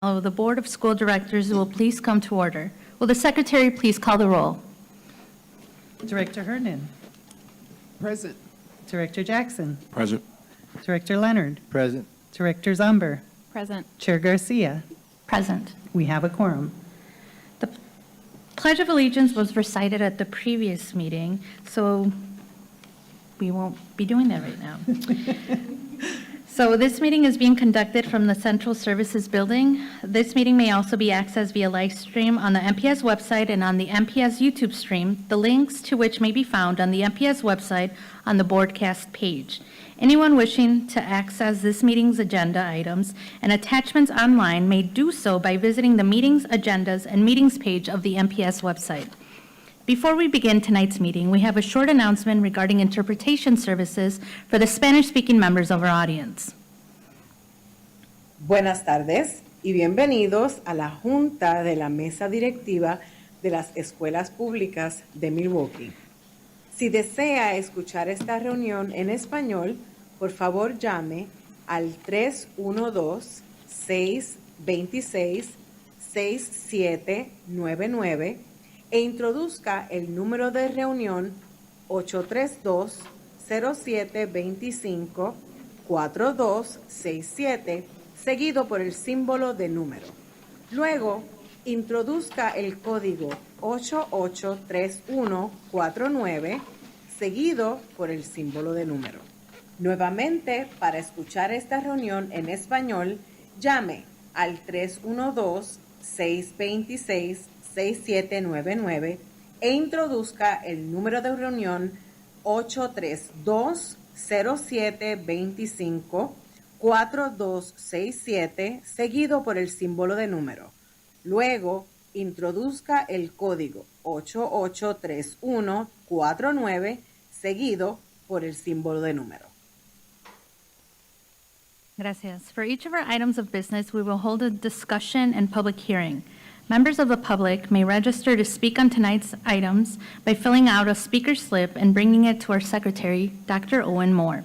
The Board of School Directors will please come to order. Will the Secretary please call the roll? Director Hernan. Present. Director Jackson. Present. Director Leonard. Present. Director Zumber. Present. Chair Garcia. Present. We have a quorum. The Pledge of Allegiance was recited at the previous meeting, so we won't be doing that right now. So this meeting is being conducted from the Central Services Building. This meeting may also be accessed via live stream on the MPS website and on the MPS YouTube stream, the links to which may be found on the MPS website on the broadcast page. Anyone wishing to access this meeting's agenda items and attachments online may do so by visiting the meetings, agendas, and meetings page of the MPS website. Before we begin tonight's meeting, we have a short announcement regarding interpretation services for the Spanish-speaking members of our audience. Buenas tardes y bienvenidos a la Junta de la Mesa Directiva de las Escuelas Públicas de Milwaukee. Si desea escuchar esta reunión en español, por favor llame al 312-626-6799 e introduzca el número de reunión 832-0725-4267, seguido por el símbolo de número. Luego, introduzca el código 883149, seguido por el símbolo de número. Nuevamente, para escuchar esta reunión en español, llame al 312-626-6799 e introduzca el número de reunión 832-0725-4267, seguido por el símbolo de número. Luego, introduzca el código 883149, seguido por el símbolo de número. Gracias. For each of our items of business, we will hold a discussion and public hearing. Members of the public may register to speak on tonight's items by filling out a speaker slip and bringing it to our secretary, Dr. Owen Moore.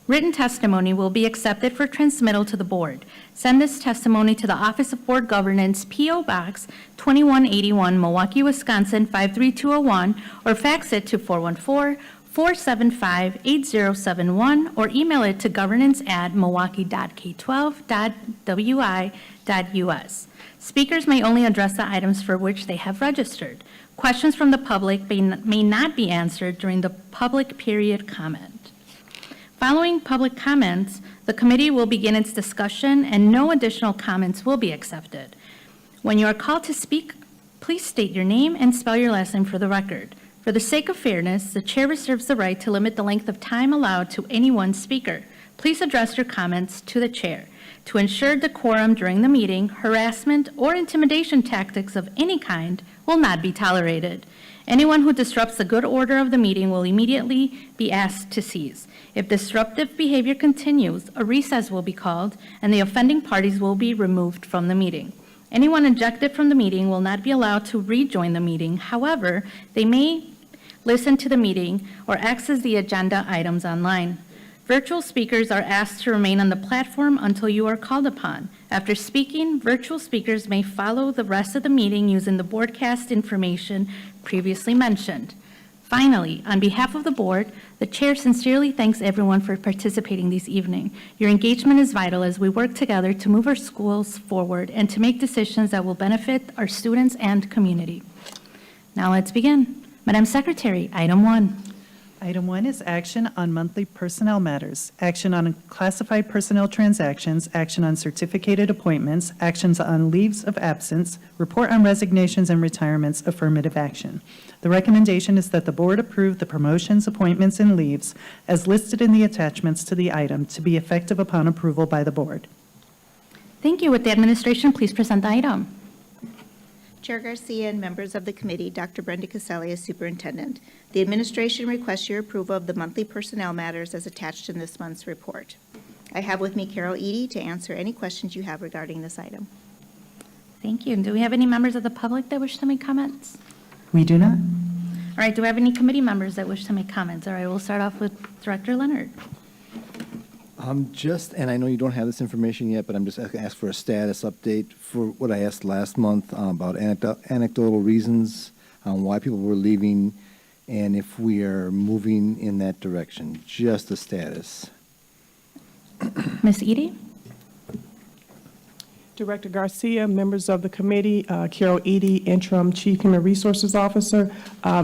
Written testimony will be accepted for transmittal to the board. Send this testimony to the Office of Board Governance, P.O. Box 2181, Milwaukee, Wisconsin 53201, or fax it to 414-475-8071, or email it to governance@milwaukee.k12.wi.us. Speakers may only address the items for which they have registered. Questions from the public may not be answered during the public period comment. Following public comments, the committee will begin its discussion and no additional comments will be accepted. When you are called to speak, please state your name and spell your last name for the record. For the sake of fairness, the chair reserves the right to limit the length of time allowed to any one speaker. Please address your comments to the chair. To ensure decorum during the meeting, harassment or intimidation tactics of any kind will not be tolerated. Anyone who disrupts the good order of the meeting will immediately be asked to cease. If disruptive behavior continues, a recess will be called and the offending parties will be removed from the meeting. Anyone ejected from the meeting will not be allowed to rejoin the meeting. However, they may listen to the meeting or access the agenda items online. Virtual speakers are asked to remain on the platform until you are called upon. After speaking, virtual speakers may follow the rest of the meeting using the broadcast information previously mentioned. Finally, on behalf of the board, the chair sincerely thanks everyone for participating this evening. Your engagement is vital as we work together to move our schools forward and to make decisions that will benefit our students and community. Now let's begin. Madam Secretary, item 1. Item 1 is action on monthly personnel matters, action on classified personnel transactions, action on certificated appointments, actions on leaves of absence, report on resignations and retirements, affirmative action. The recommendation is that the board approve the promotions, appointments, and leaves as listed in the attachments to the item to be effective upon approval by the board. Thank you. With the administration, please present the item. Chair Garcia and members of the committee, Dr. Brenda Caselli is superintendent. The administration requests your approval of the monthly personnel matters as attached in this month's report. I have with me Carol Eady to answer any questions you have regarding this item. Thank you. And do we have any members of the public that wish to make comments? We do not. All right, do we have any committee members that wish to make comments? All right, we'll start off with Director Leonard. And I know you don't have this information yet, but I'm just going to ask for a status update for what I asked last month about anecdotal reasons on why people were leaving and if we are moving in that direction. Just the status. Ms. Edie? Director Garcia, members of the committee, Carol Edie, Interim Chief Human Resources Officer.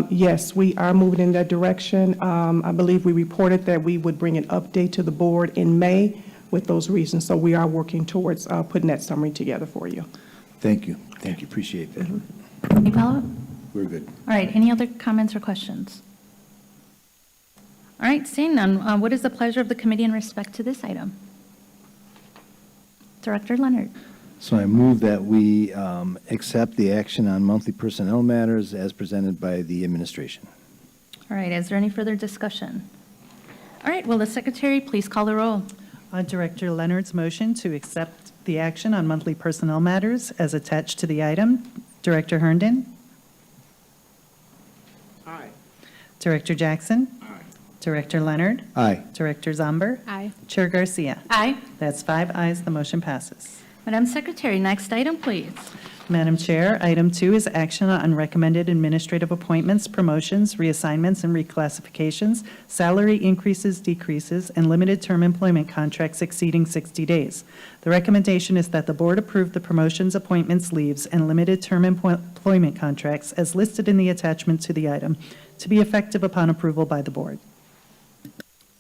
Yes, we are moving in that direction. I believe we reported that we would bring an update to the board in May with those reasons. So we are working towards putting that summary together for you. Thank you. Thank you. Appreciate that. Any follow-up? We're good. All right, any other comments or questions? All right, seeing none, what is the pleasure of the committee in respect to this item? Director Leonard. So I move that we accept the action on monthly personnel matters as presented by the administration. All right, is there any further discussion? All right, will the secretary please call the roll? On Director Leonard's motion to accept the action on monthly personnel matters as attached to the item, Director Herndon, Aye. Director Jackson, Director Leonard, Aye. Director Zomber, Aye. Chair Garcia. Aye. That's 5 ayes, the motion passes. Madam Secretary, next item, please. Madam Chair, item 2 is action on recommended administrative appointments, promotions, reassignments, and reclassifications, salary increases, decreases, and limited term employment contracts exceeding 60 days. The recommendation is that the board approve the promotions, appointments, leaves, and limited term employment contracts as listed in the attachment to the item to be effective upon approval by the board.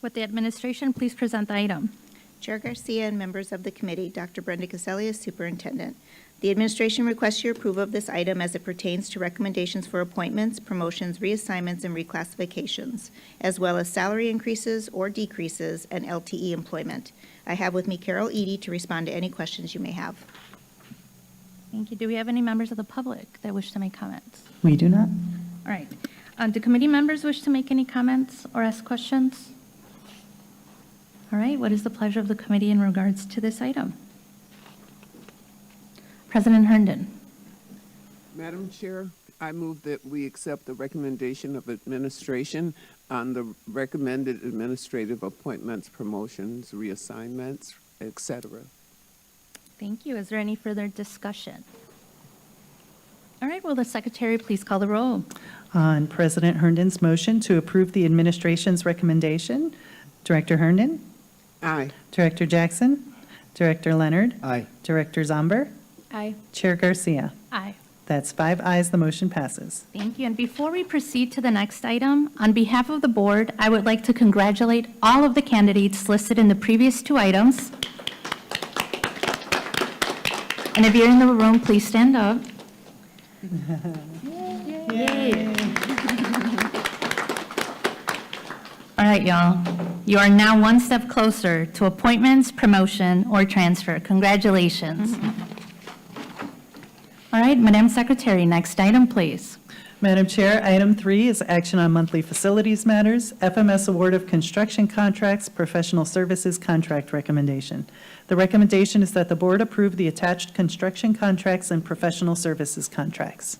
Would the administration please present the item? Chair Garcia and members of the committee, Dr. Brenda Casella, Superintendent. The administration requests your approval of this item as it pertains to recommendations for appointments, promotions, reassignments, and reclassifications, as well as salary increases or decreases and LTE employment. I have with me Carol Edie to respond to any questions you may have. Thank you. Do we have any members of the public that wish to make comments? We do not. All right. Do committee members wish to make any comments or ask questions? All right. What is the pleasure of the committee in regards to this item? President Herndon. Madam Chair, I move that we accept the recommendation of administration on the recommended administrative appointments, promotions, reassignments, et cetera. Thank you. Is there any further discussion? All right. Will the secretary please call the roll? On President Herndon's motion to approve the administration's recommendation, Director Herndon, Aye. Director Jackson, Director Leonard, Aye. Director Zomber, Aye. Chair Garcia. Aye. That's 5 ayes, the motion passes. Thank you. And before we proceed to the next item, on behalf of the board, I would like to congratulate all of the candidates listed in the previous two items. And if you're in the room, please stand up. Yay. All right, y'all. You are now one step closer to appointments, promotion, or transfer. Congratulations. All right, Madam Secretary, next item, please. Madam Chair, item 3 is action on monthly facilities matters, FMS award of construction contracts, professional services contract recommendation. The recommendation is that the board approve the attached construction contracts and professional services contracts.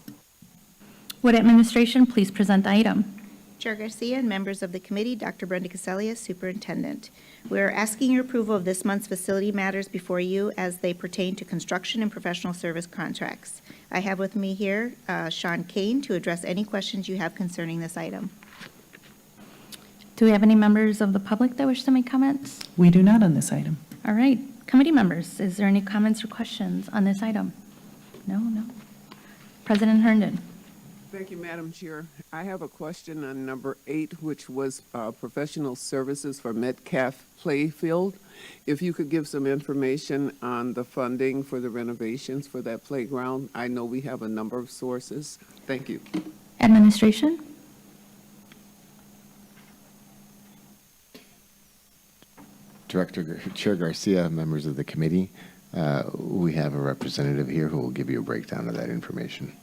Would administration please present the item? Chair Garcia and members of the committee, Dr. Brenda Casella, Superintendent. We are asking your approval of this month's facility matters before you as they pertain to construction and professional service contracts. I have with me here Sean Kane to address any questions you have concerning this item. Do we have any members of the public that wish to make comments? We do not on this item. All right, committee members, is there any comments or questions on this item? No. President Herndon. Thank you, Madam Chair. I have a question on number 8, which was professional services for Metcalf Playfield. If you could give some information on the funding for the renovations for that playground. I know we have a number of sources. Thank you. Administration? Chair Garcia, members of the committee, we have a representative here who will give you a breakdown of that information.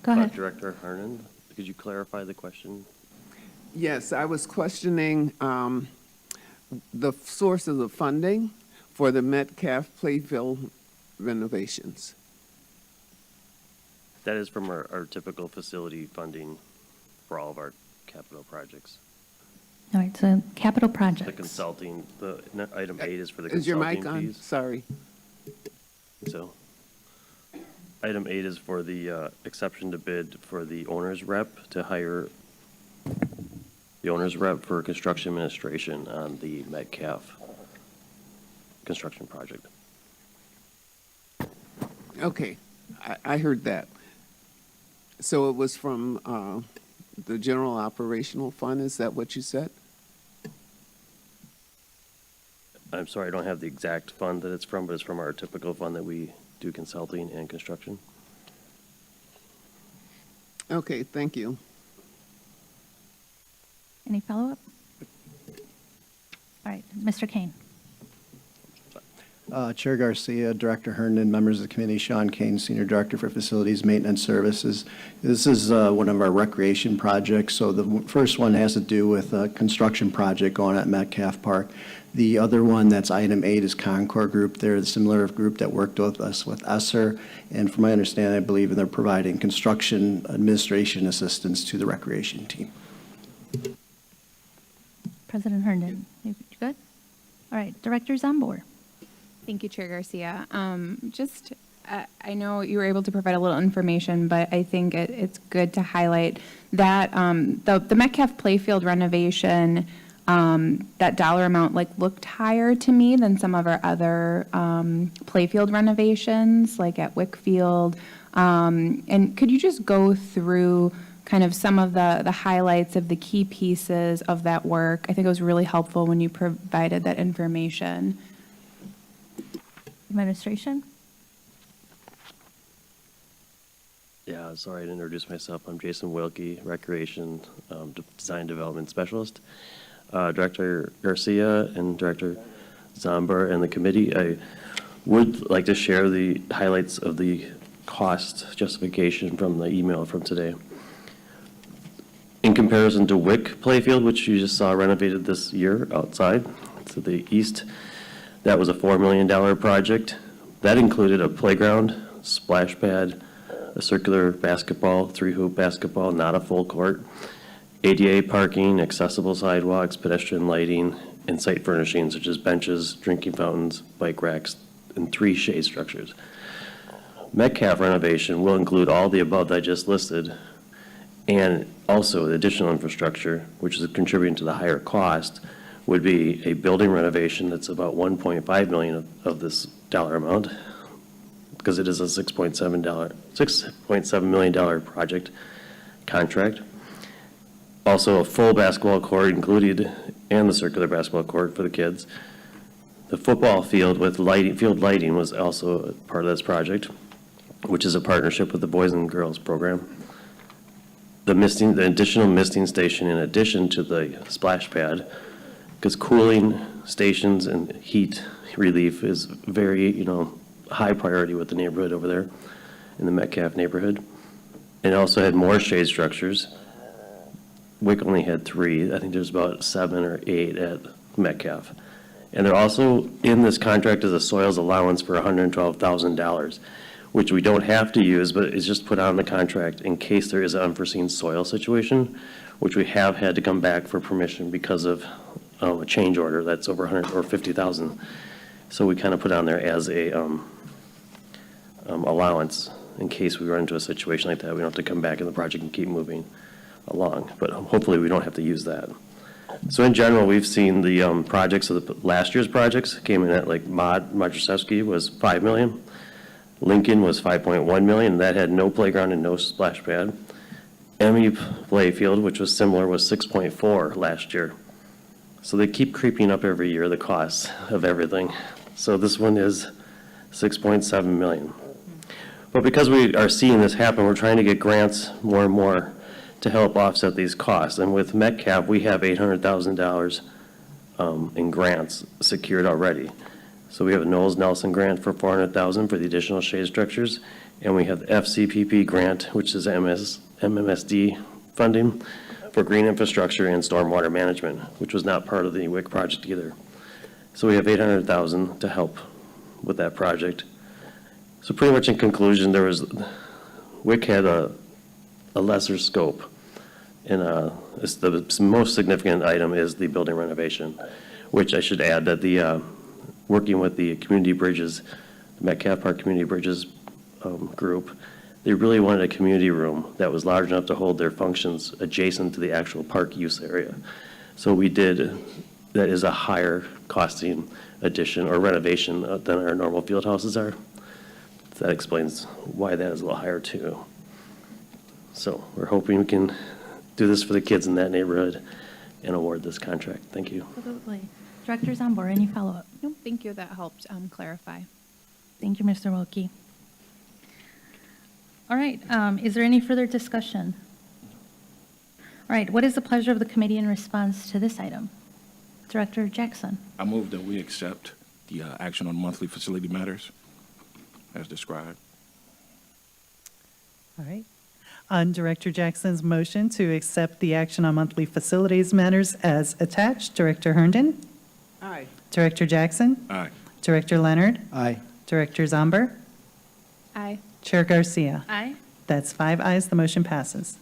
Go ahead. Director Hernan, could you clarify the question? Yes, I was questioning the source of the funding for the Metcalf Playfield renovations. That is from our typical facility funding for all of our capital projects. All right, so capital The projects. consulting, item 8 is for the Is your consulting mic on? fees. Sorry. So, item 8 is for the exception to bid for the owner's rep to hire the owner's rep for construction administration on the Metcalf construction project. Okay, I heard that. So it was from the general operational fund, is that what you said? I'm sorry, I don't have the exact fund that it's from, but it's from our typical fund that we do consulting and construction. Okay, thank you. Any follow-up? All right, Mr. Kane. Chair Garcia, Director Herndon, members of the committee, Sean Kane, Senior Director for Facilities Maintenance Services. This is one of our recreation projects. So the first one has to do with a construction project going at Metcalf Park. The other one, that's item 8, is Concord Group. They're a similar group that worked with us with ESSER. And from my understanding, I believe they're providing construction administration assistance to the recreation team. President Herndon, you good? All right, Director Zambor. Thank you, Chair Garcia. I know you were able to provide a little information, but I think it's good to highlight that the Metcalf Playfield renovation, that dollar amount looked higher to me than some of our other Playfield renovations, like at Wickfield. And could you just go through kind of some of the highlights of the key pieces of that work? I think it was really helpful when you provided that information. Administration. Yeah, sorry to introduce myself. I'm Jason Wilkie, Recreation Design Development Specialist. Director Garcia and Director Zomber and the committee, I would like to share the highlights of the cost justification from the email from today. In comparison to Wick Playfield, which you just saw renovated this year outside to the east, that was a $4 million project. That included a playground, splash pad, a circular basketball, 3-hoop basketball, not a full court, ADA parking, accessible sidewalks, pedestrian lighting, and site furnishings such as benches, drinking fountains, bike racks, and 3 shade structures. Metcalf renovation will include all the above that I just listed, and also the additional infrastructure, which is contributing to the higher cost, would be a building renovation that's about $1.5 million of this dollar amount, because it is a $6.7 million project contract. Also, a full basketball court included, and the circular basketball court for the kids. The football field with field lighting was also a part of this project, which is a partnership with the Boys and Girls Program. The additional misting station in addition to the splash pad, because cooling stations and heat relief is very, high priority with the neighborhood over there in the Metcalf neighborhood. And it also had more shade structures. Wick only had 3. I think there's about 7 or 8 at Metcalf. And they're also in this contract is a soils allowance for $112,000, which we don't have to use, but it's just put on the contract in case there is an unforeseen soil situation, which we have had to come back for permission because of a change order that's over 100 or 50,000. So we kind of put on there as a allowance in case we run into a situation like that. We don't have to come back in the project and keep moving along, but hopefully we don't have to use that. So in general, we've seen the projects of the last year's projects came in at Madrasevsky was $5 million. Lincoln was $5.1 million. That had no playground and no splash pad. Emmy Playfield, which was similar, was $6.4 last year. So they keep creeping up every year, the costs of everything. So this one is $6.7 million. But because we are seeing this happen, we're trying to get grants more and more to help offset these costs. And with Metcalf, we have $800,000 in grants secured already. So we have a Knowles Nelson grant for $400,000 for the additional shade structures, and we have the FCPP grant, which is MMSD funding for green infrastructure and stormwater management, which was not part of the WIC project either. So we have $800,000 to help with that project. So pretty much in conclusion, WIC had a lesser scope And the most significant item is the building renovation, which I should add that the, working with the community bridges, the Metcalf Park Community Bridges group, they really wanted a community room that was large enough to hold their functions adjacent to the actual park use area. So we did, that is a higher costing addition or renovation than our normal field houses are. So that explains why that is a little higher too. So we're hoping we can do this for the kids in that neighborhood and award this contract. Thank you. Absolutely. Director Zambor, any follow-up? No, thank you. That helped clarify. Thank you, Mr. Wilkie. All right, is there any further discussion? All right, what is the pleasure of the committee in response to this item? Director Jackson. I move that we accept the action on monthly facility matters as described. All right. On Director Jackson's motion to accept the action on monthly facilities matters as attached, Director Herndon, Aye. Director Jackson, Aye. Director Leonard, Aye. Director Zomber, Aye. Chair Garcia. Aye. That's 5 ayes, the motion passes.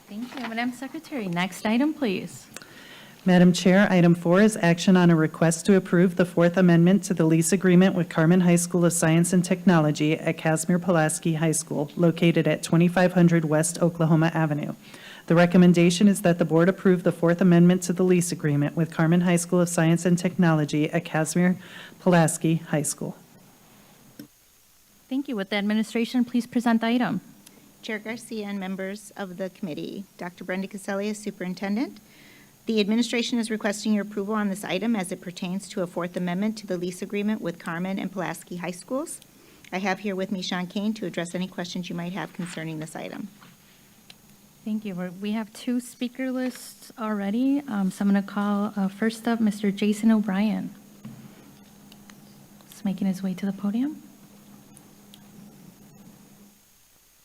Thank you, Madam Secretary. Next item, please. Madam Chair, item 4 is action on a request to approve the Fourth Amendment to the lease agreement with Carmen High School of Science and Technology at Casimir-Pulaski High School, located at 2500 West Oklahoma Avenue. The recommendation is that the board approve the Fourth Amendment to the lease agreement with Carmen High School of Science and Technology at Casimir-Pulaski High School. Thank you. Would the administration please present the item? Chair Garcia and members of the committee, Dr. Brenda Caselli, Superintendent. The administration is requesting your approval on this item as it pertains to a Fourth Amendment to the lease agreement with Carmen and Pulaski High Schools. I have here with me Sean Kane to address any questions you might have concerning this item. Thank you. We have 2 speaker lists already, so I'm going to call first up Mr. Jason O'Brien. He's making his way to the podium.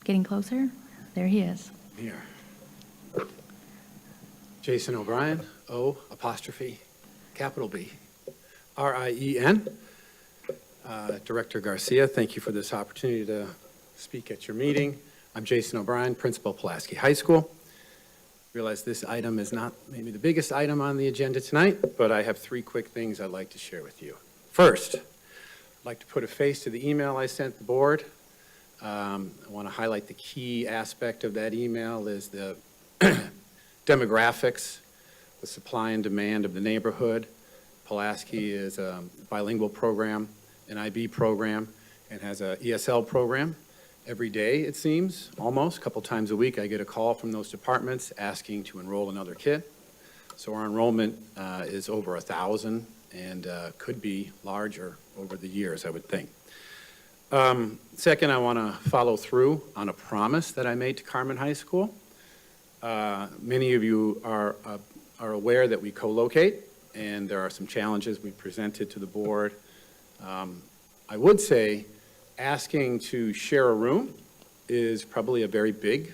Getting closer. There he is. Here. Jason O'Brien, O apostrophe capital B, R-I-E-N. Director Garcia, thank you for this opportunity to speak at your meeting. I'm Jason O'Brien, Principal, Pulaski High School. Realize this item is not maybe the biggest item on the agenda tonight, but I have 3 quick things I'd like to share with you. First, I'd like to put a face to the email I sent the board. I want to highlight the key aspect of that email is the demographics, the supply and demand of the neighborhood. Pulaski is a bilingual program, an IB program, and has a ESL program. Every day, it seems, almost, a couple times a week, I get a call from those departments asking to enroll another kid. So our enrollment is over 1,000 and could be larger over the years, I would think. Second, I want to follow through on a promise that I made to Carmen High School. Many of you are aware that we co-locate, and there are some challenges we presented to the board. I would say asking to share a room is probably a very big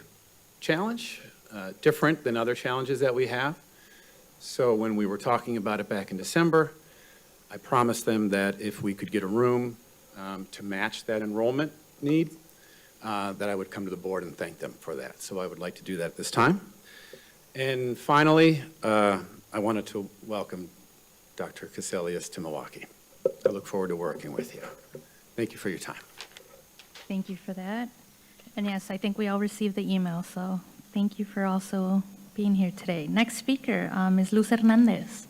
challenge, different than other challenges that we have. So when we were talking about it back in December, I promised them that if we could get a room to match that enrollment need, that I would come to the board and thank them for that. So I would like to do that at this time. And finally, I wanted to welcome Dr. Caselius to Milwaukee. I look forward to working with you. Thank you for your time. Thank you for that. And yes, I think we all received the email, so thank you for also being here today. Next speaker is Luz Hernandez,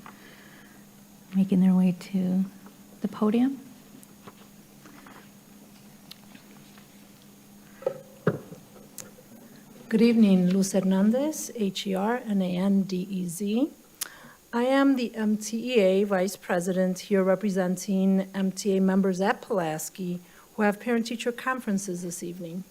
making their way to the podium. Good evening, Luz Hernandez, Hernandez. I am the MTEA Vice President here representing MTA members at Pulaski who have parent-teacher conferences this evening.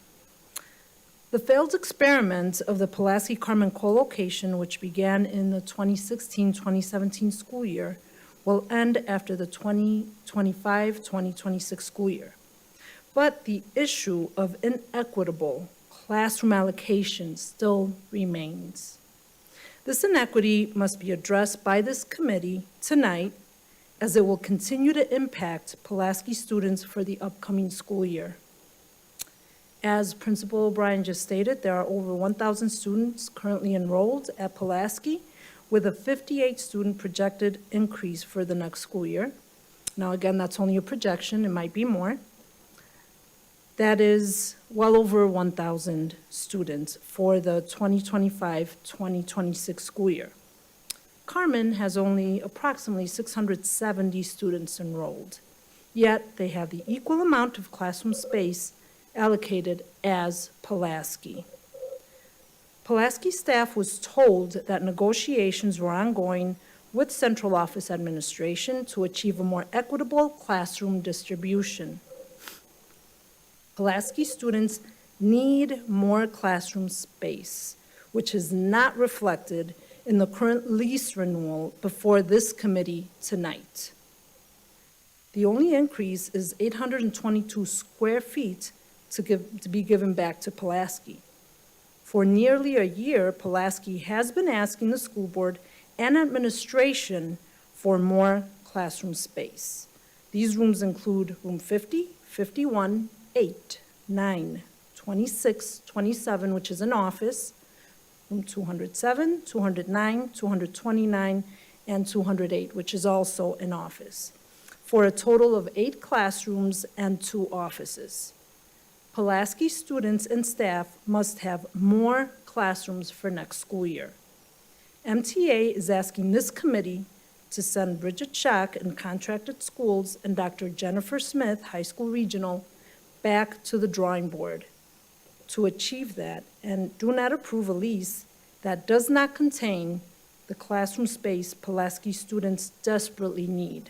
The failed experiment of the Pulaski-Carmen co-location, which began in the 2016-2017 school year, will end after the 2025-2026 school year. But the issue of inequitable classroom allocation still remains. This inequity must be addressed by this committee tonight, as it will continue to impact Pulaski students for the upcoming school year. As Principal O'Brien just stated, there are over 1,000 students currently enrolled at Pulaski, with a 58-student projected increase for the next school year. Now, again, that's only a projection, it might be more. That is well over 1,000 students for the 2025-2026 school year. Carmen has only approximately 670 students enrolled, yet they have the equal amount of classroom space allocated as Pulaski. Pulaski staff was told that negotiations were ongoing with central office administration to achieve a more equitable classroom distribution. Pulaski students need more classroom space, which is not reflected in the current lease renewal before this committee tonight. The only increase is 822 square feet to be given back to Pulaski. For nearly a year, Pulaski has been asking the school board and administration for more classroom space. These rooms include room 50, 51, 8, 9, 26, 27, which is an office, room 207, 209, 229, and 208, which is also an office, for a total of 8 classrooms and 2 offices. Pulaski students and staff must have more classrooms for next school year. MTA is asking this committee to send Bridget Schock in contracted schools and Dr. Jennifer Smith, high school regional, back to the drawing board to achieve that, and do not approve a lease that does not contain the classroom space Pulaski students desperately need,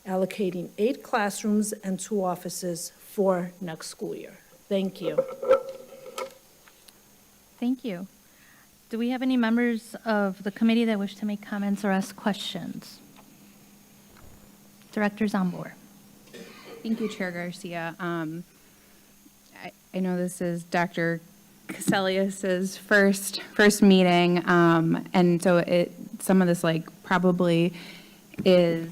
allocating 8 classrooms and 2 offices for next school year. Thank you. Thank you. Do we have any members of the committee that wish to make comments or ask questions? Director Zambor. Thank you, Chair Garcia. I know this is Dr. Caselius's first meeting, and so some of this probably is.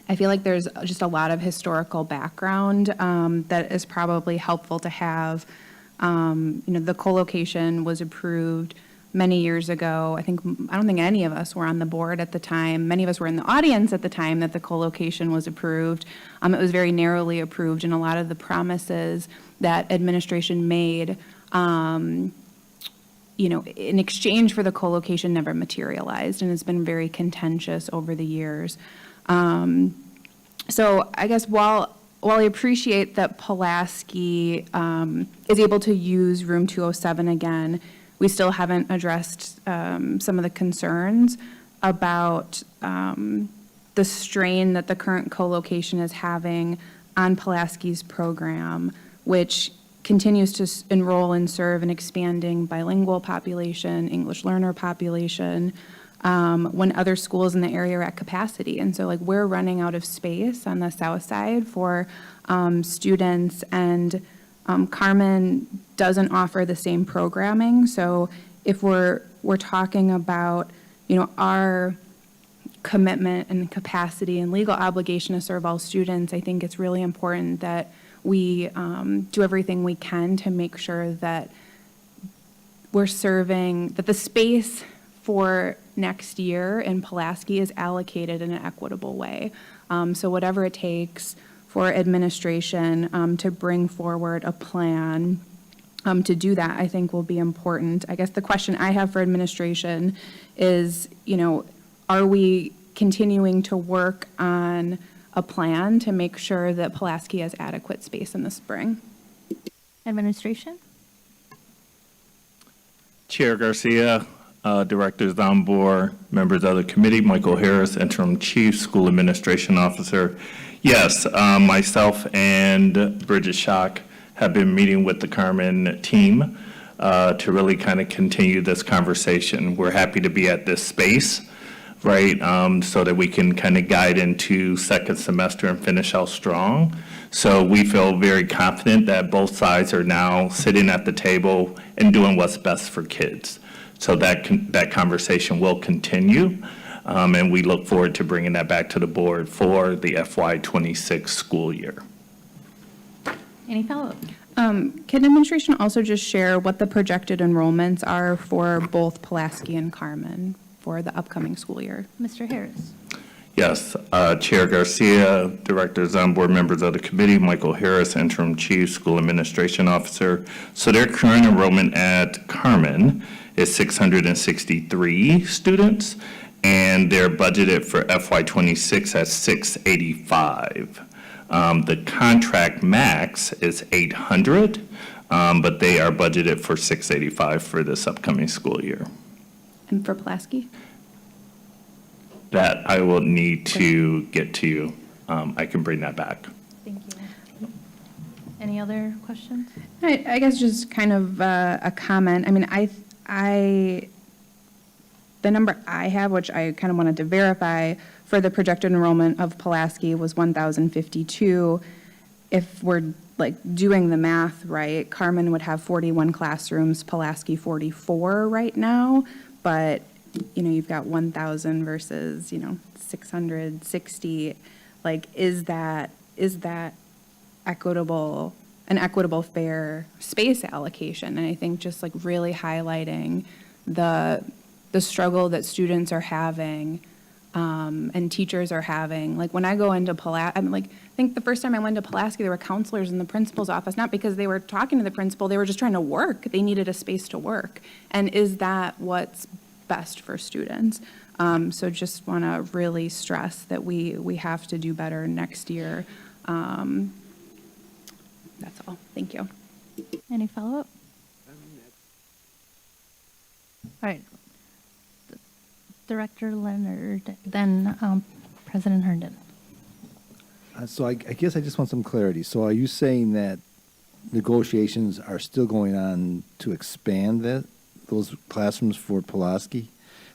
I feel like there's just a lot of historical background that is probably helpful to have. The co-location was approved many years ago. I don't think any of us were on the board at the time. Many of us were in the audience at the time that the co-location was approved. It was very narrowly approved, and a lot of the promises that administration made, in exchange for the co-location never materialized, and it's been very contentious over the years. So I guess while I appreciate that Pulaski is able to use room 207 again, we still haven't addressed some of the concerns about the strain that the current co-location is having on Pulaski's program, which continues to enroll and serve an expanding bilingual population, English learner population, when other schools in the area are at capacity. And so we're running out of space on the south side for students, and Carmen doesn't offer the same programming. So if we're talking about, our commitment and capacity and legal obligation to serve all students, I think it's really important that we do everything we can to make sure that we're serving, that the space for next year in Pulaski is allocated in an equitable way. So whatever it takes for administration to bring forward a plan to do that, I think will be important. I guess the question I have for administration is, are we continuing to work on a plan to make sure that Pulaski has adequate space in the spring? Administration? Chair Garcia, Director Zambor, members of the committee, Michael Harris, Interim Chief School Administration Officer. Yes, myself and Bridget Schock have been meeting with the Carmen team to really kind of continue this conversation. We're happy to be at this space, right, so that we can kind of guide into second semester and finish out strong. So we feel very confident that both sides are now sitting at the table and doing what's best for kids. So that conversation will continue, and we look forward to bringing that back to the board for the FY26 school year. Any follow-up? Can administration also just share what the projected enrollments are for both Pulaski and Carmen for the upcoming school year? Mr. Harris. Yes, Chair Garcia, Directors on board, members of the committee, Michael Harris, Interim Chief School Administration Officer. So their current enrollment at Carmen is 663 students, and they're budgeted for FY26 at 685. The contract max is 800, but they are budgeted for 685 for this upcoming school year. And for Pulaski? That I will need to get to you. I can bring that back. Thank you. Any other questions? I guess just kind of a comment. I mean, the number I have, which I kind of wanted to verify for the projected enrollment of Pulaski was 1,052. If we're like doing the math right, Carmen would have 41 classrooms, Pulaski 44 right now, but you know, you've got 1,000 versus, 660. Like, is that equitable, an equitable, fair space allocation? And I think just like really highlighting the struggle that students are having and teachers are having. Like when I go into Pulaski, I think the first time I went to Pulaski, there were counselors in the principal's office, not because they were talking to the principal, they were just trying to work. They needed a space to work. And is that what's best for students? So just want to really stress that we have to do better next year. That's all. Thank you. Any follow-up? All right. Director Leonard, then President Herndon. So I guess I just want some clarity. So are you saying that negotiations are still going on to expand those classrooms for Pulaski?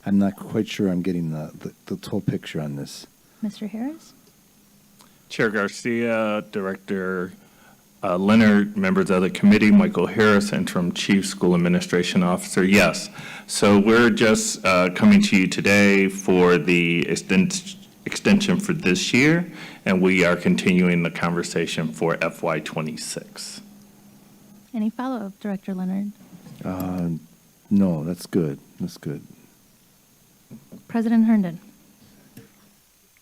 I'm not quite sure I'm getting the total picture on this. Mr. Harris? Chair Garcia, Director Leonard, members of the committee, Michael Harris, Interim Chief School Administration Officer. Yes, so we're just coming to you today for the extension for this year, and we are continuing the conversation for FY26. Any follow-up, Director Leonard? No, that's good. That's good. President Herndon.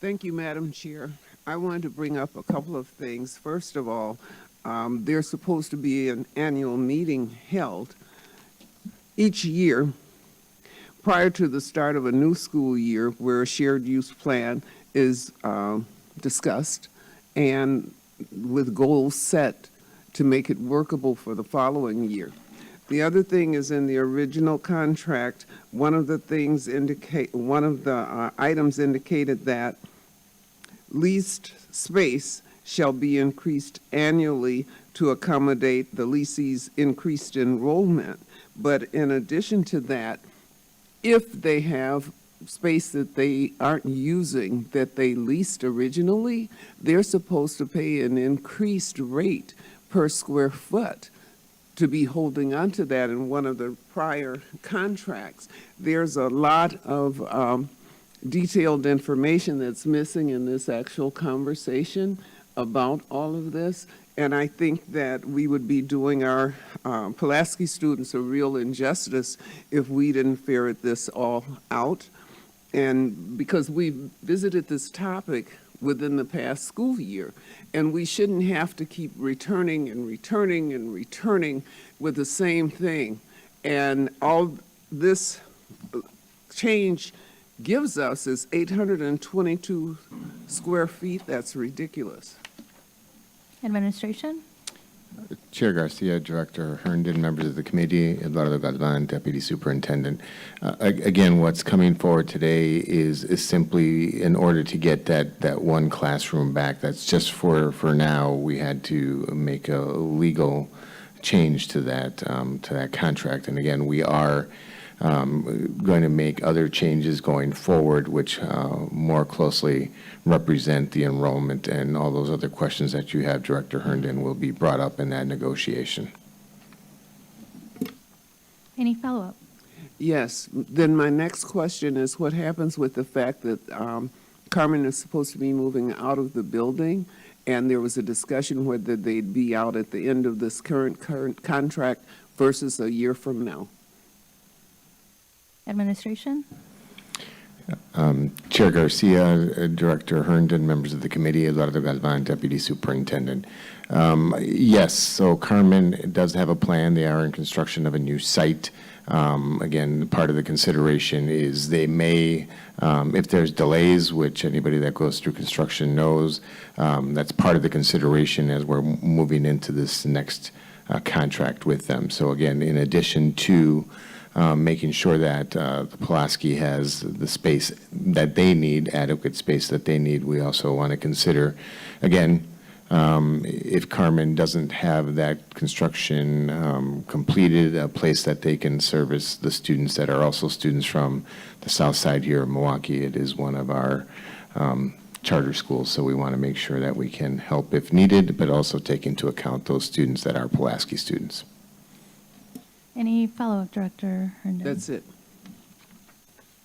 Thank you, Madam Chair. I wanted to bring up a couple of things. First of all, there's supposed to be an annual meeting held each year prior to the start of a new school year where a shared use plan is discussed and with goals set to make it workable for the following year. The other thing is in the original contract, one of the items indicated that leased space shall be increased annually to accommodate the leasee's increased enrollment. But in addition to that, if they have space that they aren't using that they leased originally, they're supposed to pay an increased rate per square foot to be holding on to that in one of the prior contracts. There's a lot of detailed information that's missing in this actual conversation about all of this, and I think that we would be doing our Pulaski students a real injustice if we didn't ferret this all out. And because we visited this topic within the past school year, and we shouldn't have to keep returning and returning and returning with the same thing. And all this change gives us is 822 square feet. That's ridiculous. Administration? Chair Garcia, Director Herndon, members of the committee, Eduardo Galvan, Deputy Superintendent. Again, what's coming forward today is simply in order to get that one classroom back. That's just for now. We had to make a legal change to that contract. And again, we are going to make other changes going forward, which more closely represent the enrollment, and all those other questions that you have, Director Herndon, will be brought up in that negotiation. Any follow-up? Yes. Then my next question is what happens with the fact that Carmen is supposed to be moving out of the building, and there was a discussion whether they'd be out at the end of this current contract versus a year from now. Administration? Chair Garcia, Director Herndon, members of the committee, Eduardo Galvan, Deputy Superintendent. Yes, so Carmen does have a plan. They are in construction of a new site. Again, part of the consideration is they may, if there's delays, which anybody that goes through construction knows, that's part of the consideration as we're moving into this next contract with them. So again, in addition to making sure that the Pulaski has the space that they need, adequate space that they need, we also want to consider, again, if Carmen doesn't have that construction completed, a place that they can service the students that are also students from the south side here of Milwaukee. It is one of our charter schools, so we want to make sure that we can help if needed, but also take into account those students that are Pulaski students. Any follow-up, Director Herndon? That's it.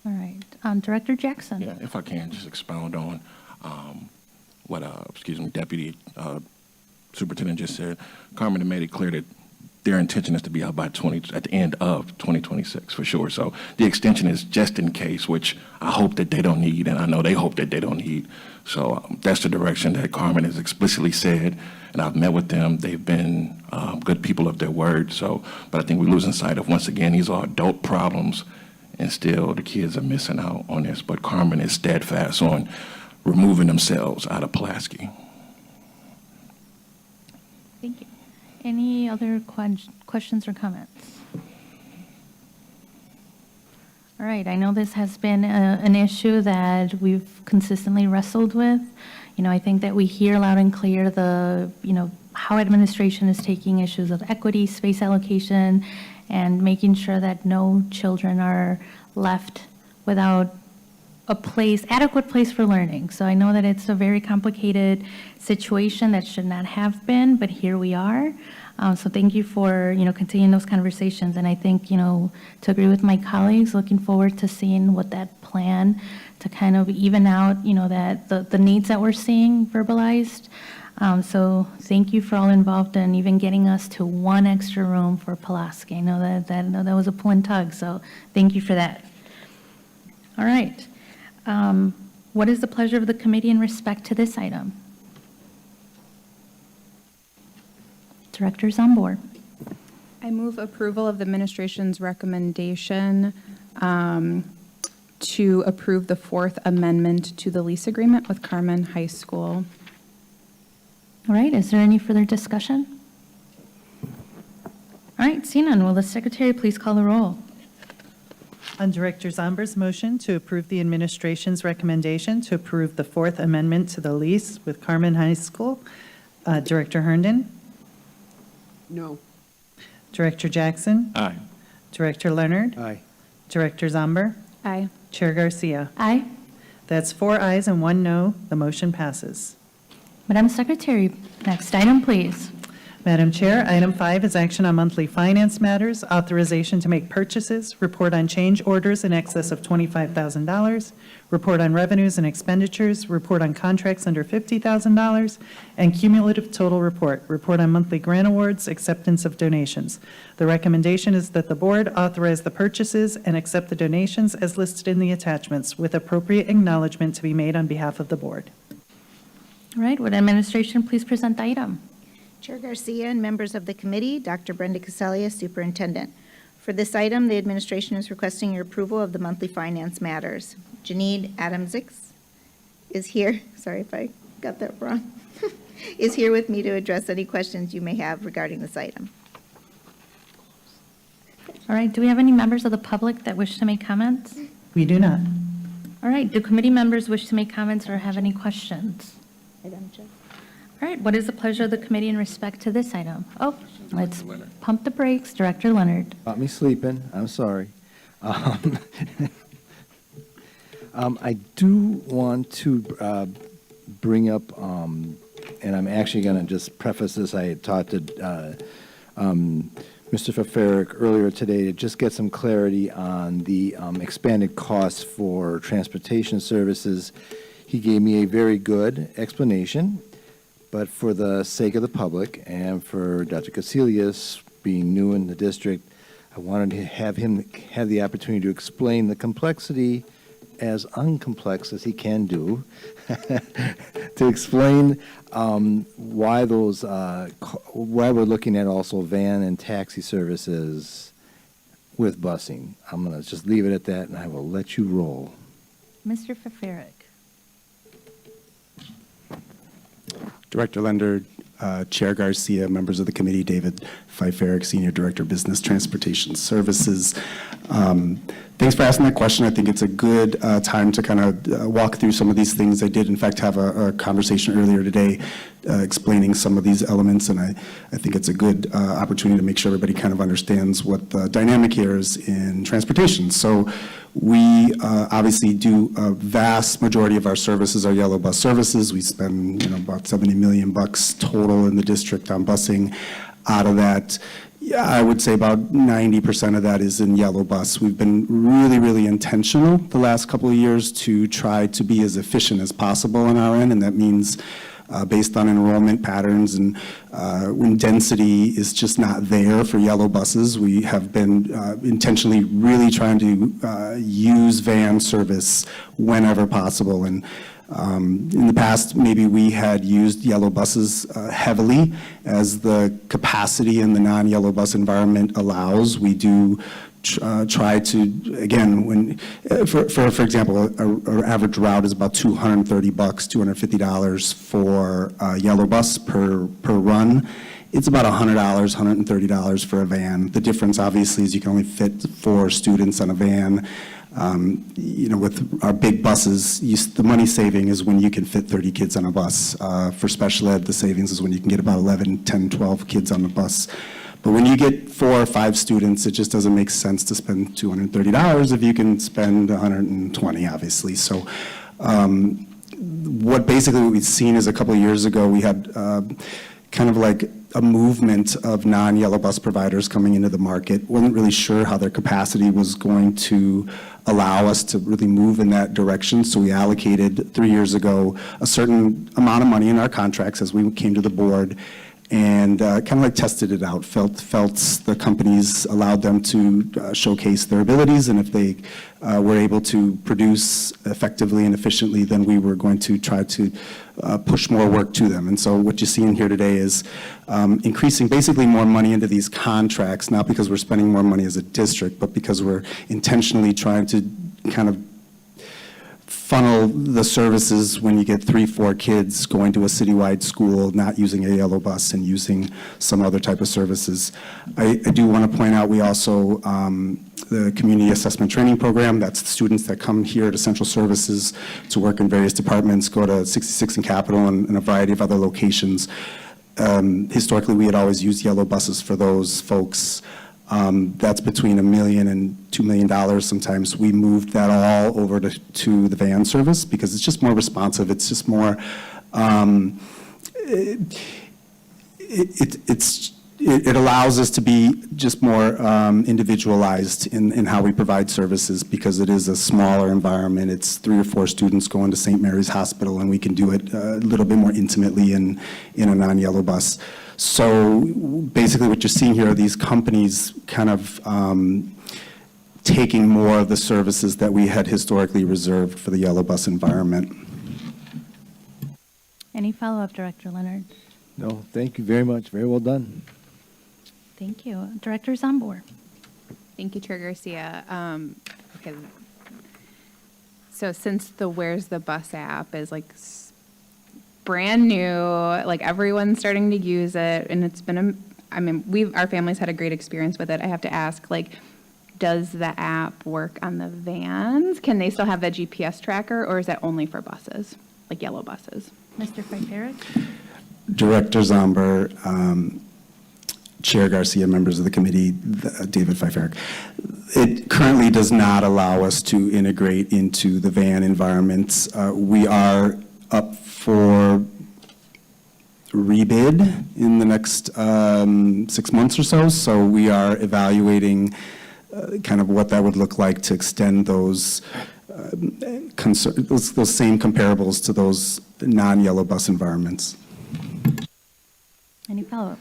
All right. Director Jackson? Yeah, if I can just expound on what, Deputy Superintendent just said. Carmen had made it clear that their intention is to be out by at the end of 2026 for sure. So the extension is just in case, which I hope that they don't need, and I know they hope that they don't need. So that's the direction that Carmen has explicitly said, and I've met with them. They've been good people of their word. So, but I think we're losing sight of, once again, these are adult problems, and still the kids are missing out on this. But Carmen is steadfast on removing themselves out of Pulaski. Thank you. Any other questions or comments? All right, I know this has been an issue that we've consistently wrestled with. You know, I think that we hear loud and clear how administration is taking issues of equity, space allocation, and making sure that no children are left without adequate place for learning. So I know that it's a very complicated situation that should not have been, but here we are. So thank you for, continuing those conversations. And I think, to agree with my colleagues, looking forward to seeing what that plan to kind of even out, that the needs that we're seeing verbalized. So thank you for all involved in even getting us to one extra room for Pulaski. I know that was a pull and tug, so thank you for that. All right. What is the pleasure of the committee in respect to this item? Director Zambor. I move approval of the administration's recommendation to approve the Fourth Amendment to the lease agreement with Carmen High School. All right, is there any further discussion? All right, seeing none, will the secretary please call the roll? On Director Zomber's motion to approve the administration's recommendation to approve the Fourth Amendment to the lease with Carmen High School, Director Herndon? No. Director Jackson? Aye. Director Leonard? Aye. Director Zomber? Aye. Chair Garcia? Aye. That's 4 ayes and 1 no. The motion passes. Madam Secretary, next item, please. Madam Chair, item 5 is action on monthly finance matters, authorization to make purchases, report on change orders in excess of $25,000, report on revenues and expenditures, report on contracts under $50,000, and cumulative total report on monthly grant awards, acceptance of donations. The recommendation is that the board authorize the purchases and accept the donations as listed in the attachments, with appropriate acknowledgement to be made on behalf of the board. All right, would administration please present the item? Chair Garcia and members of the committee, Dr. Brenda Casellia, Superintendent. For this item, the administration is requesting your approval of the monthly finance matters. Janine Adamczyk is here, sorry if I got that wrong, is here with me to address any questions you may have regarding this item. All right, do we have any members of the public that wish to make comments? We do not. All right, do committee members wish to make comments or have any questions? All right, what is the pleasure of the committee in respect to this item? Oh, let's pump the brakes. Director Leonard. Got me sleeping, I'm sorry. I do want to bring up, and I'm actually going to just preface this, I had talked to Mr. Fafarik earlier today to just get some clarity on the expanded costs for transportation services. He gave me a very good explanation. But for the sake of the public and for Dr. Casillas being new in the district, I wanted to have him have the opportunity to explain the complexity as uncomplex as he can do, to explain why why we're looking at also van and taxi services with busing. I'm going to just leave it at that, and I will let you roll. Mr. Fafaric. Director Lender, Chair Garcia, members of the committee, David Fiferic, Senior Director, Business Transportation Services. Thanks for asking that question. I think it's a good time to kind of walk through some of these things. I did, in fact, have a conversation earlier today explaining some of these elements, and I think it's a good opportunity to make sure everybody kind of understands what the dynamic here is in transportation. So we obviously do a vast majority of our services are yellow bus services. We spend about $70 million total in the district on busing. Out of that, I would say about 90% of that is in yellow bus. We've been really, really intentional the last couple of years to try to be as efficient as possible on our end, and that means based on enrollment patterns and when density is just not there for yellow buses, we have been intentionally really trying to use van service whenever possible. And in the past, maybe we had used yellow buses heavily as the capacity in the non-yellow bus environment allows. We do try to, again, for example, our average route is about $230, $250 for a yellow bus per run. It's about $100, $130 for a van. The difference, obviously, is you can only fit 4 students on a van. With our big buses, the money saving is when you can fit 30 kids on a bus. For special ed, the savings is when you can get about 11, 10, 12 kids on the bus. But when you get 4 or 5 students, it just doesn't make sense to spend $230 if you can spend $120, obviously. So what we've seen is a couple of years ago, we had kind of like a movement of non-yellow bus providers coming into the market. Wasn't really sure how their capacity was going to allow us to really move in that direction. So we allocated 3 years ago a certain amount of money in our contracts as we came to the board and kind of like tested it out, felt the companies allowed them to showcase their abilities, and if they were able to produce effectively and efficiently, then we were going to try to push more work to them. And so what you see in here today is increasing basically more money into these contracts, not because we're spending more money as a district, but because we're intentionally trying to kind of funnel the services when you get 3, 4 kids going to a citywide school, not using a yellow bus and using some other type of services. I do want to point out we also, the Community Assessment Training Program, that's the students that come here to Central Services to work in various departments, go to 66 and Capitol and a variety of other locations. Historically, we had always used yellow buses for those folks. That's between $1 million and $2 million sometimes. We moved that all over to the van service because it's just more responsive. It's just more, it allows us to be just more individualized in how we provide services because it is a smaller environment. It's 3 or 4 students going to St. Mary's Hospital, and we can do it a little bit more intimately in a non-yellow bus. So basically what you're seeing here are these companies kind of taking more of the services that we had historically reserved for the yellow bus environment. Any follow-up, Director Leonard? No, thank you very much. Very well done. Thank you. Director Zambor. Thank you, Chair Garcia. Okay. So since the Where's the Bus app is like brand new, like everyone's starting to use it, and it's been our family's had a great experience with it. I have to ask, like, does the app work on the vans? Can they still have that GPS tracker, or is that only for buses, like yellow buses? Mr. Fiferic? Director Zomber, Chair Garcia, members of the committee, David Fiferic. It currently does not allow us to integrate into the van environments. We are up for rebid in the next 6 months or so. So we are evaluating kind of what that would look like to extend those those same comparables to those non-yellow bus environments. follow-up?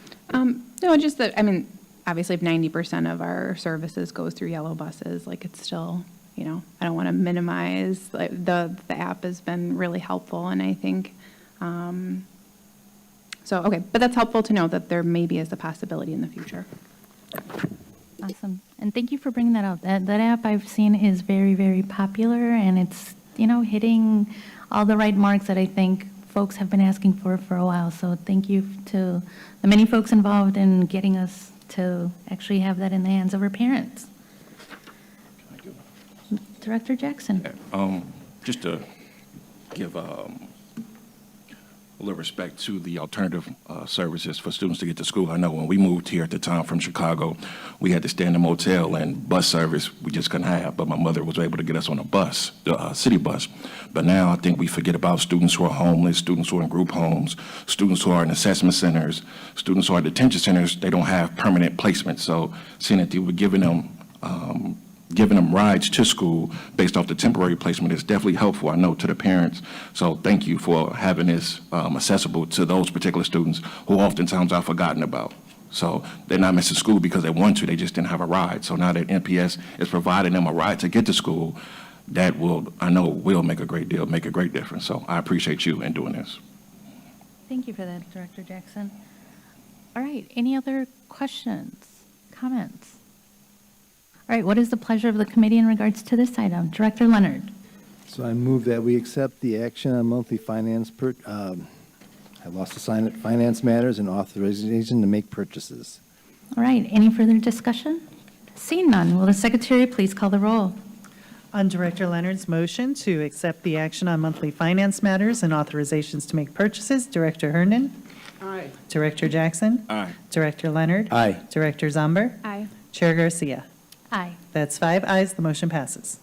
No, just that, I mean, obviously if 90% of our services goes through yellow buses, like it's still, you know, I don't want to minimize, like the app has been really helpful, and I think, so, okay, but that's helpful to know that there maybe is a possibility in the future. Awesome. And thank you for bringing that up. That app I've seen is very, very popular, and it's, you know, hitting all the right marks that I think folks have been asking for a while. So thank you to the many folks involved in getting us to actually have that in the hands of our parents. Director Jackson. Just to give a little respect to the alternative services for students to get to school. I know when we moved here at the time from Chicago, we had to stay in a motel, and bus service we just couldn't have, but my mother was able to get us on a bus, the city bus. But now I think we forget about students who are homeless, students who are in group homes, students who are in assessment centers, students who are in detention centers. They don't have permanent placement. So seeing that they were giving them rides to school based off the temporary placement is definitely helpful, I know, to the parents. So thank you for having this accessible to those particular students who oftentimes are forgotten about. So they're not missing school because they want to, they just didn't have a ride. So now that NPS is providing them a ride to get to school, that will, I know, will make a great deal, make a great difference. So I appreciate you in doing this. Thank you for that, Director Jackson. All right, any other questions, comments? All right, what is the pleasure of the committee in regards to this item? Director Leonard. So I move that we accept the action on monthly finance finance matters and authorization to make purchases. All right, any further discussion? Seeing none, will the secretary please call the roll? On Director Leonard's motion to accept the action on monthly finance matters and authorizations to make purchases, Director Herndon. Aye. Director Jackson. Aye. Director Leonard. Aye. Director Zomber. Aye. Chair Garcia. Aye. That's 5 ayes, the motion passes.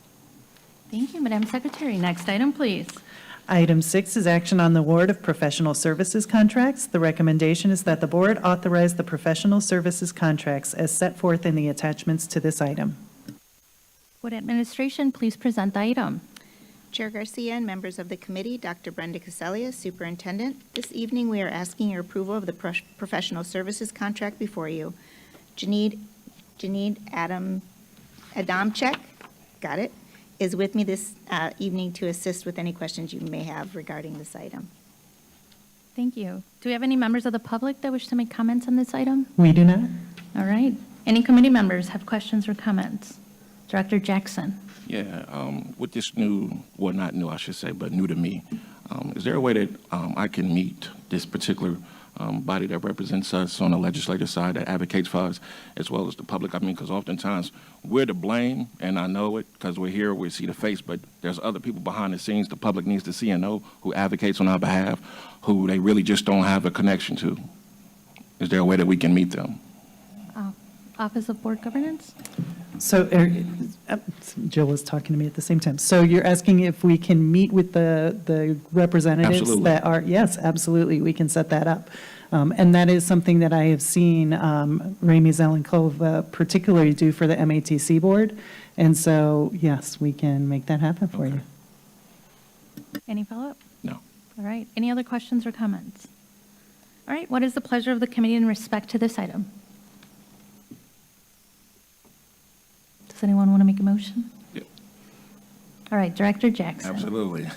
Thank you, Madam Secretary. Next item, please. Item 6 is action on the award of professional services contracts. The recommendation is that the board authorize the professional services contracts as set forth in the attachments to this item. Would administration please present the item? Chair Garcia and members of the committee, Dr. Brenda Casella, Superintendent. This evening, we are asking your approval of the professional services contract before you. Janine Adamczyk, got it, is with me this evening to assist with any questions you may have regarding this item. Thank you. Do we have any members of the public that wish to make comments on this item? We do not. All right. Any committee members have questions or comments? Director Jackson. Yeah, with this new, well, not new, I should say, but new to me, is there a way that I can meet this particular body that represents us on the legislative side, that advocates for us, as well as the public? I mean, because oftentimes we're to blame, and I know it because we're here, we see the face, but there's other people behind the scenes the public needs to see and know who advocates on our behalf, who they really just don't have a connection to. Is there a way that we can meet them? Office of Board Governance? So Jill was talking to me at the same time. So you're asking if we can meet with the representatives Absolutely. that are, yes, absolutely, we can set that up. And that is something that I have seen Ramey Zelenkova particularly do for the MATC board. And so, yes, we can make that happen for you. Any follow-up? No. All right. Any other questions or comments? All right. What is the pleasure of the committee in respect to this item? Does anyone want to make a motion? Yep. All right. Director Jackson. Absolutely.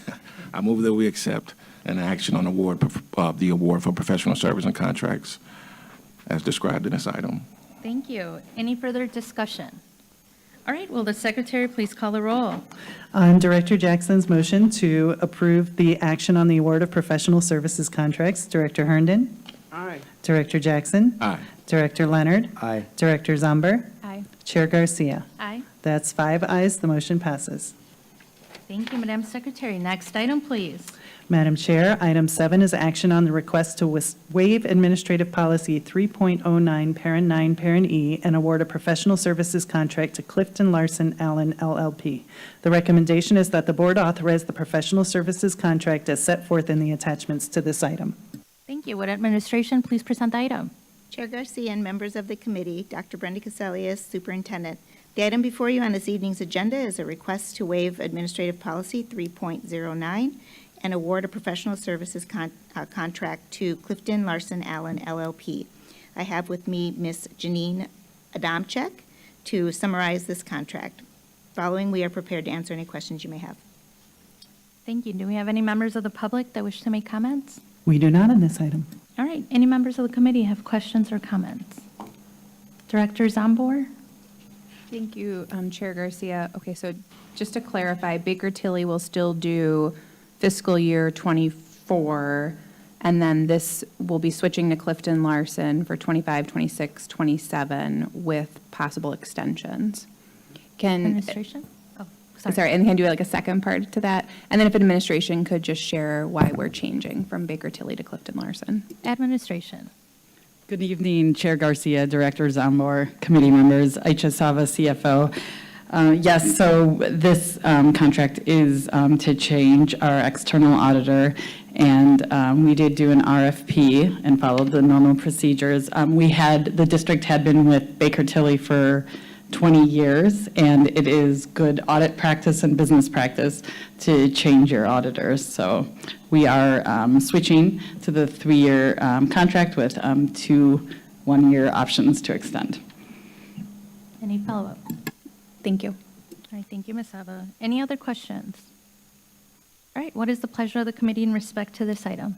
I move that we accept an action on the award for professional service and contracts as described in this item. Thank you. Any further discussion? All right. Will the secretary please call the roll? On Director Jackson's motion to approve the action on the award of professional services contracts, Director Herndon. Aye. Director Jackson. Aye. Director Leonard. Aye. Director Zomber. Aye. Chair Garcia. Aye. That's 5 ayes, the motion passes. Thank you, Madam Secretary. Next item, please. Madam Chair, item 7 is action on the request to waive Administrative Policy 3.09, Parent 9, Parent E, and award a professional services contract to Clifton Larson Allen LLP. The recommendation is that the board authorize the professional services contract as set forth in the attachments to this item. Thank you. Would administration please present the item? Chair Garcia and members of the committee, Dr. Brenda Casella, Superintendent. The item before you on this evening's agenda is a request to waive Administrative Policy 3.09 and award a professional services contract to Clifton Larson Allen LLP. I have with me Ms. Janine Adamczyk to summarize this contract. Following, we are prepared to answer any questions you may have. Thank you. Do we have any members of the public that wish to make comments? We do not on this item. All right, any members of the committee have questions or comments? Director Zambor? Thank you, Chair Garcia. Okay, so just to clarify, Baker Tilly will still do fiscal year '24, and then this will be switching to Clifton Larson for '25, '26, '27 with possible extensions. Administration? Oh, Sorry, and can I do like a second part to that? And then if administration could just share why we're changing from Baker Tilly to Clifton Larson. Administration. Good evening, Chair Garcia, Director Zambor, committee members, Aicha Sava, CFO. Yes, so this contract is to change our external auditor, and we did do an RFP and followed the normal procedures. The district had been with Baker Tilly for 20 years, and it is good audit practice and business practice to change your auditors. So we are switching to the 3-year contract with 2 one-year options to extend. Any follow-up? Thank you. All right, thank you, Ms. Sava. Any other questions? All right, what is the pleasure of the committee in respect to this item?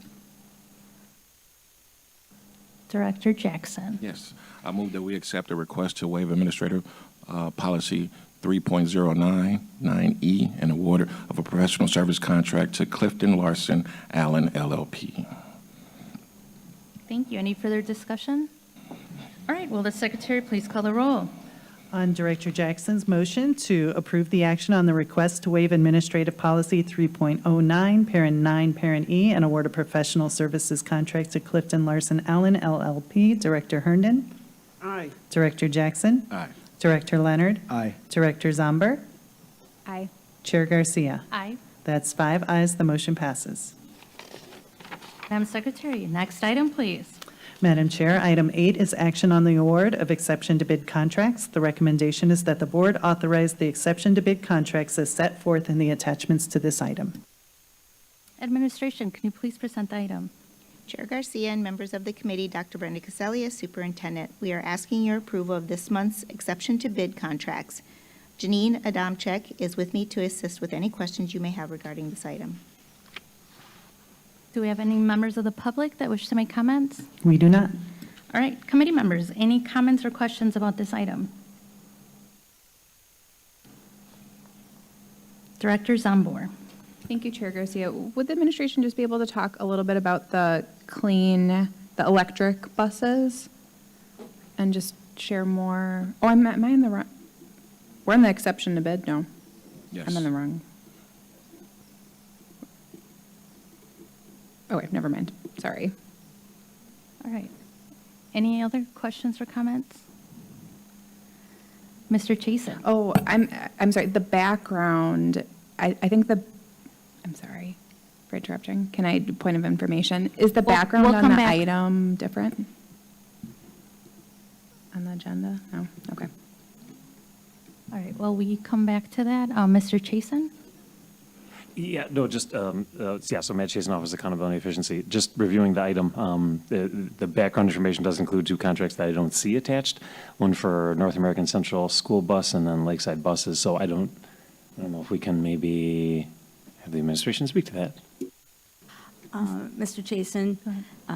Director Jackson. Yes, I move that we accept a request to waive Administrative Policy 3.099E and award of a professional service contract to Clifton Larson Allen LLP. Thank you. Any further discussion? All right, will the secretary please call the roll? On Director Jackson's motion to approve the action on the request to waive Administrative Policy 3.09, Parent 9, Parent E, and award a professional services contract to Clifton Larson Allen LLP, Director Herndon. Aye. Director Jackson. Aye. Director Leonard. Aye. Director Zomber. Aye. Chair Garcia. Aye. That's 5 ayes. The motion passes. Madam Secretary, next item, please. Madam Chair, item 8 is action on the award of exception to bid contracts. The recommendation is that the board authorize the exception to bid contracts as set forth in the attachments to this item. Administration, can you please present the item? Chair Garcia and members of the committee, Dr. Brenda Casellia, Superintendent, we are asking your approval of this month's exception to bid contracts. Janine Adamczyk is with me to assist with any questions you may have regarding this item. Do we have any members of the public that wish to make comments? We do not. All right, committee members, any comments or questions about this item? Director Zambor. Thank you, Chair Garcia. Would the administration just be able to talk a little bit about the electric buses? And just share more? Oh, am I in the wrong? We're in the exception to bid? No. Yes. I'm in the wrong. Oh, wait, never mind. Sorry. All right. Any other questions or comments? Mr. Chasen. Oh, I'm sorry. The background, I think I'm sorry for interrupting. Can I do point of information? Is the background we'll on come the back. item different? On the agenda? No? Okay. All right, well, we come back to that. Mr. Chasen? Yeah, no, just, so Matt Chasen, Office of Accountability and Efficiency, just reviewing the item, the background information does include 2 contracts that I don't see attached, one for North American Central School Bus and then Lakeside Buses, so I don't know if we can maybe have the administration speak to that. Mr. Chasen,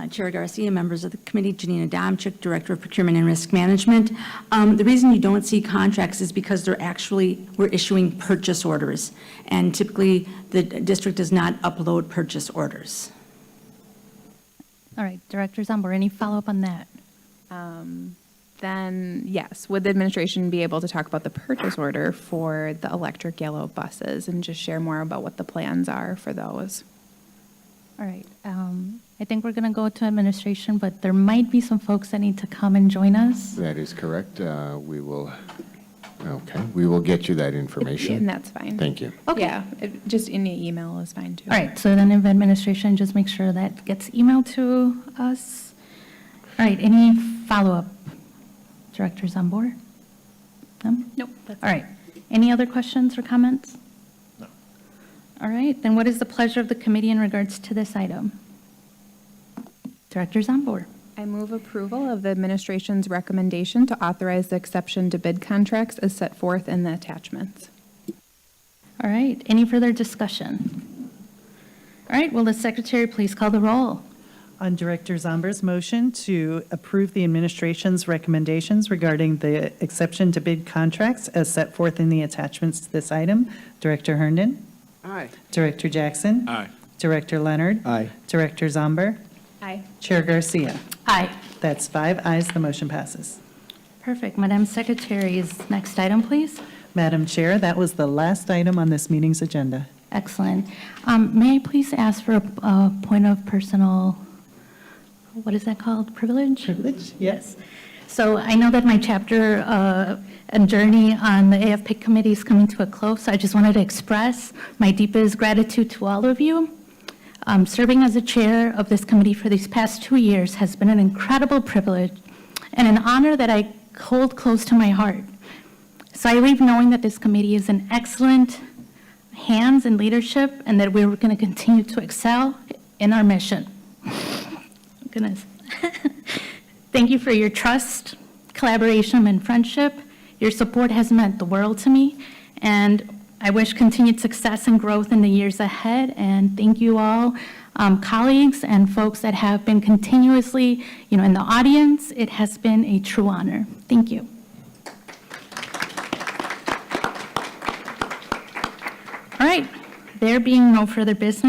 Chair Garcia, members of the committee, Janine Adamczyk, Director of Procurement and Risk Management. The reason you don't see contracts is because we're issuing purchase orders, and typically the district does not upload purchase orders. All right, Director Zambor, any follow-up on that? Then, yes, would the administration be able to talk about the purchase order for the electric yellow buses and just share more about what the plans are for those? All right, I think we're going to go to administration, but there might be some folks that need to come and join us. That is correct. We will get you that information. And that's fine. Thank you. Okay. Yeah, just in the email is fine too. All right, so then if administration, just make sure that gets emailed to us. All right, any follow-up? Director Zambor? No? Nope. All right, any other questions or comments? No. All right, then what is the pleasure of the committee in regards to this item? Director Zambor? I move approval of the administration's recommendation to authorize the exception to bid contracts as set forth in the attachments. All right, any further discussion? All right, will the secretary please call the roll? On Director Zomber's motion to approve the administration's recommendations regarding the exception to bid contracts as set forth in the attachments to this item, Director Herndon? Aye. Director Jackson? Aye. Director Leonard? Aye. Director Zomber? Aye. Chair Garcia? Aye. That's 5 ayes, the motion passes. Perfect. Madam Secretary's next item, please. Madam Chair, that was the last item on this meeting's agenda. Excellent. May I please ask for a point of personal, what is that called, privilege? Privilege, yes. So I know that my chapter and journey on the AFP committee is coming to a close, so I just wanted to express my deepest gratitude to all of you. Serving as the chair of this committee for these past 2 years has been an incredible privilege and an honor that I hold close to my heart. So I leave knowing that this committee is in excellent hands and leadership, and that we're going to continue to excel in our mission. Goodness. Thank you for your trust, collaboration, and friendship. Your support has meant the world to me, and I wish continued success and growth in the years ahead. And thank you all, colleagues and folks that have been continuously, in the audience. It has been a true honor. Thank you. All right, there being no further business,